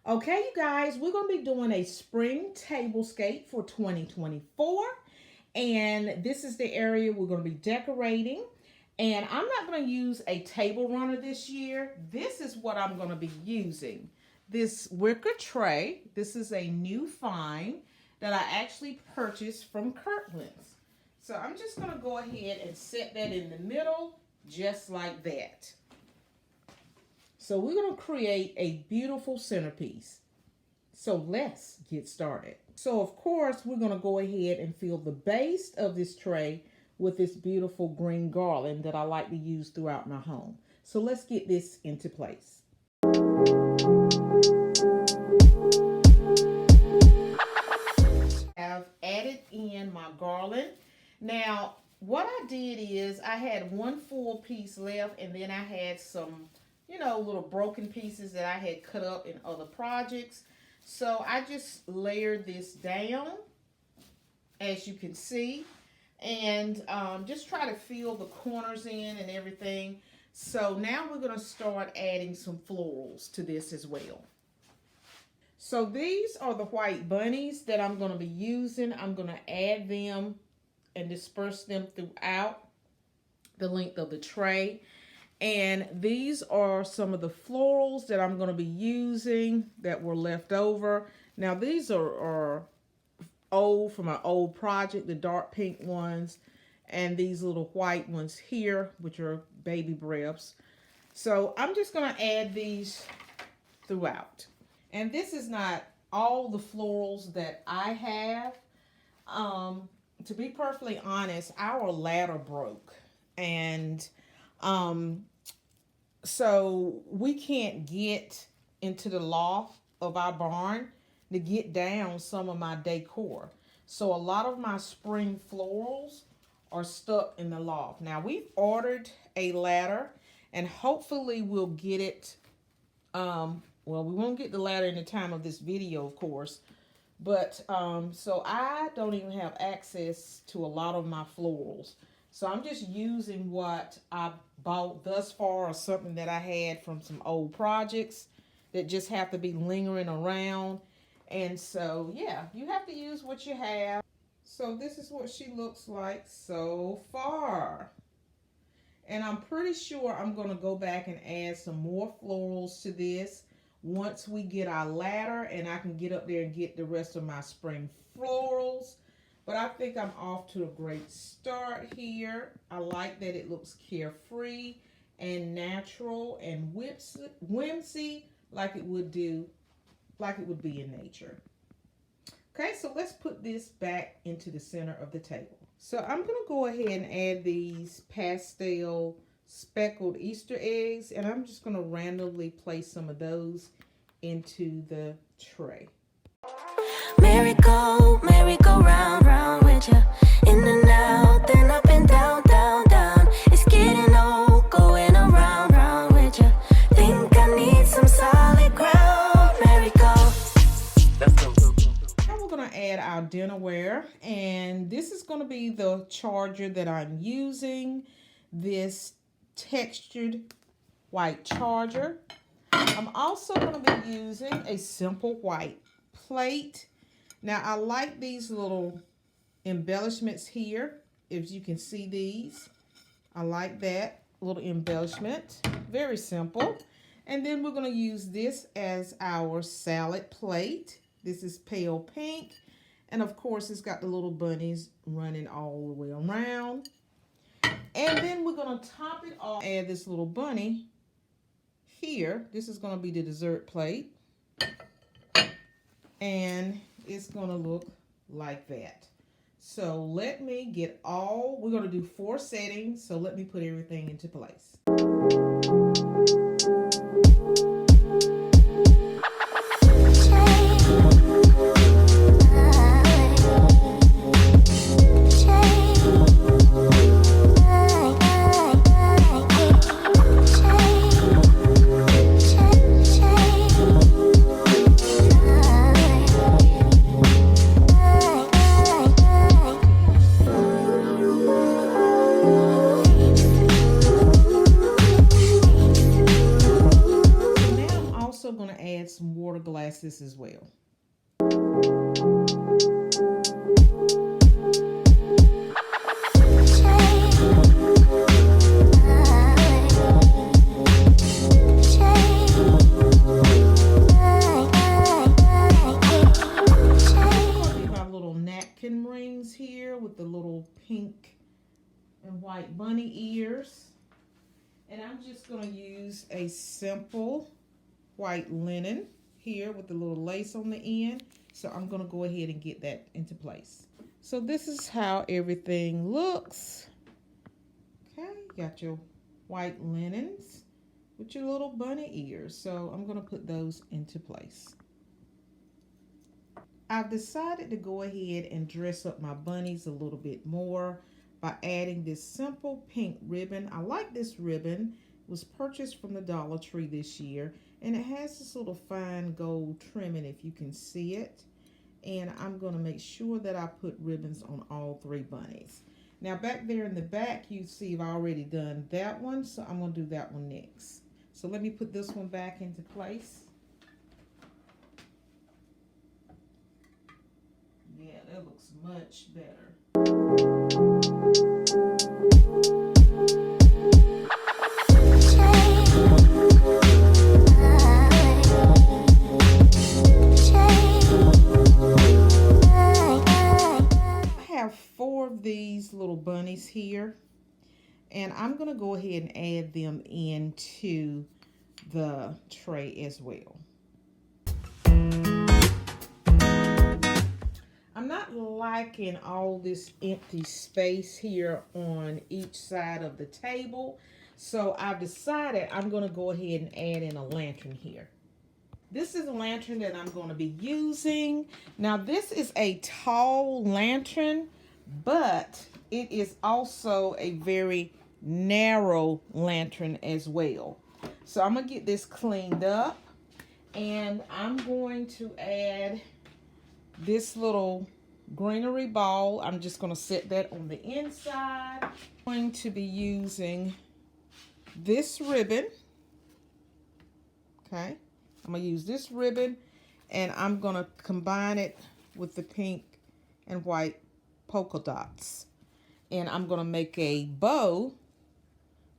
Okay, you guys, we're going to be doing a spring tablescape for 2024. And this is the area we're going to be decorating. And I'm not going to use a table runner this year. This is what I'm going to be using. This wicker tray. This is a new find that I actually purchased from Kirkland's. So I'm just going to go ahead and set that in the middle just like that. So we're going to create a beautiful centerpiece. So let's get started. So of course, we're going to go ahead and fill the base of this tray with this beautiful green garland that I like to use throughout my home. So let's get this into place. I've added in my garland. Now, what I did is I had one full piece left, and then I had some, little broken pieces that I had cut up in other projects. So I just layered this down, as you can see, and just try to fill the corners in and everything. So now we're going to start adding some florals to this as well. So these are the white bunnies that I'm going to be using. I'm going to add them and disperse them throughout the length of the tray. And these are some of the florals that I'm going to be using that were left over. Now these are old from an old project, the dark pink ones, and these little white ones here, which are baby breaths. So I'm just going to add these throughout. And this is not all the florals that I have. To be perfectly honest, our ladder broke, and so we can't get into the loft of our barn to get down some of my decor. So a lot of my spring florals are stuck in the loft. Now we've ordered a ladder, and hopefully we'll get it. Well, we won't get the ladder in the time of this video, of course. But, so I don't even have access to a lot of my florals. So I'm just using what I bought thus far, or something that I had from some old projects that just have to be lingering around. And so, yeah, you have to use what you have. So this is what she looks like so far. And I'm pretty sure I'm going to go back and add some more florals to this once we get our ladder, and I can get up there and get the rest of my spring florals. But I think I'm off to a great start here. I like that it looks carefree and natural and whimsy, like it would be in nature. Okay, so let's put this back into the center of the table. So I'm going to go ahead and add these pastel speckled Easter eggs, and I'm just going to randomly place some of those into the tray. Merry go round, round with ya. In and out, then up and down, down, down. It's getting old, going around, round with ya. Think I need some solid ground. Merry go. Now we're going to add our dinnerware, and this is going to be the charger that I'm using. This textured white charger. I'm also going to be using a simple white plate. Now I like these little embellishments here. If you can see these, I like that little embellishment. Very simple. And then we're going to use this as our salad plate. This is pale pink, and of course it's got the little bunnies running all the way around. And then we're going to top it off, add this little bunny here. This is going to be the dessert plate. And it's going to look like that. So let me get we're going to do 4 settings. So let me put everything into place. last this as well. Rings here with the little pink and white bunny ears, and I'm just going to use a simple white linen here with the little lace on the end. So I'm going to go ahead and get that into place. So this is how everything looks. Okay, got your white linens with your little bunny ears. So I'm going to put those into place. I've decided to go ahead and dress up my bunnies a little bit more by adding this simple pink ribbon. I like this ribbon. It was purchased from the Dollar Tree this year, and it has this little fine gold trimming if you can see it. And I'm going to make sure that I put ribbons on all 3 bunnies. Now back there in the back, you see I've already done that one, so I'm going to do that one next. So let me put this one back into place. Yeah, that looks much better. I have 4 of these little bunnies here, and I'm going to go ahead and add them into the tray as well. I'm not liking all this empty space here on each side of the table, so I've decided I'm going to go ahead and add in a lantern here. This is a lantern that I'm going to be using. Now this is a tall lantern, but it is also a very narrow lantern as well. So I'm going to get this cleaned up, and I'm going to add this little greenery ball. I'm just going to set that on the inside. I'm going to be using this ribbon. Okay, I'm going to use this ribbon, and I'm going to combine it with the pink and white polka dots. And I'm going to make a bow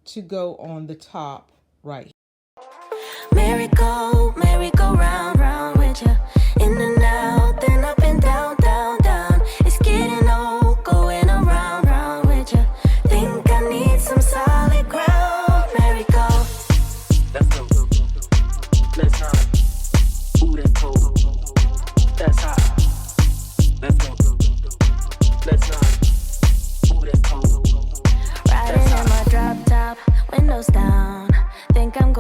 to go on the top right here. Merry-go-round, round with ya. In and out, then up and down, down, down. It's getting old, going around, round with ya. Think I need some solid ground. Merry-go. Let's go. Let's hop. Ooh, that's cold. That's hot. Let's go. Let's hop. Ooh, that's cold. Riding in my drop top, windows down. Think I'm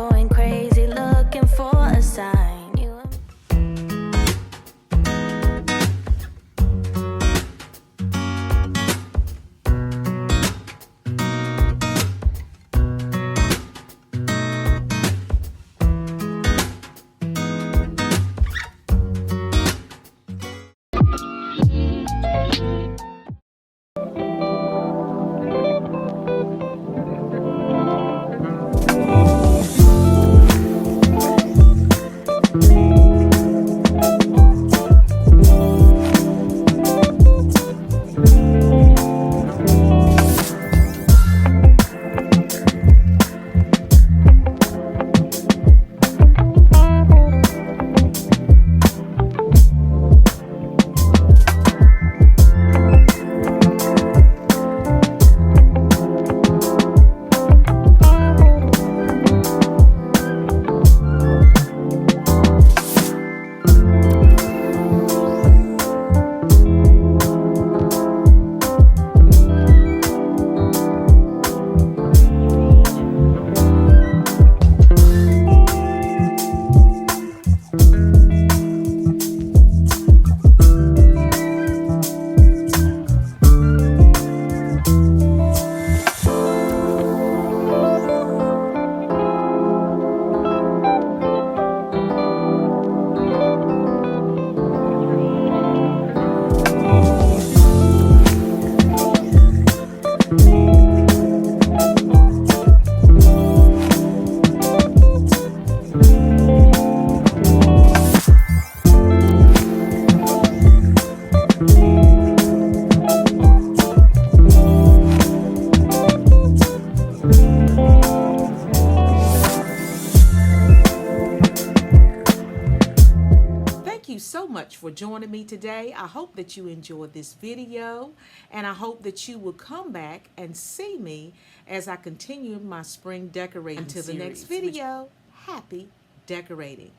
so much for joining me today. I hope that you enjoyed this video, and I hope that you will come back and see me as I continue my spring decorating. Until the next video, happy decorating.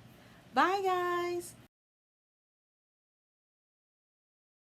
Bye, guys.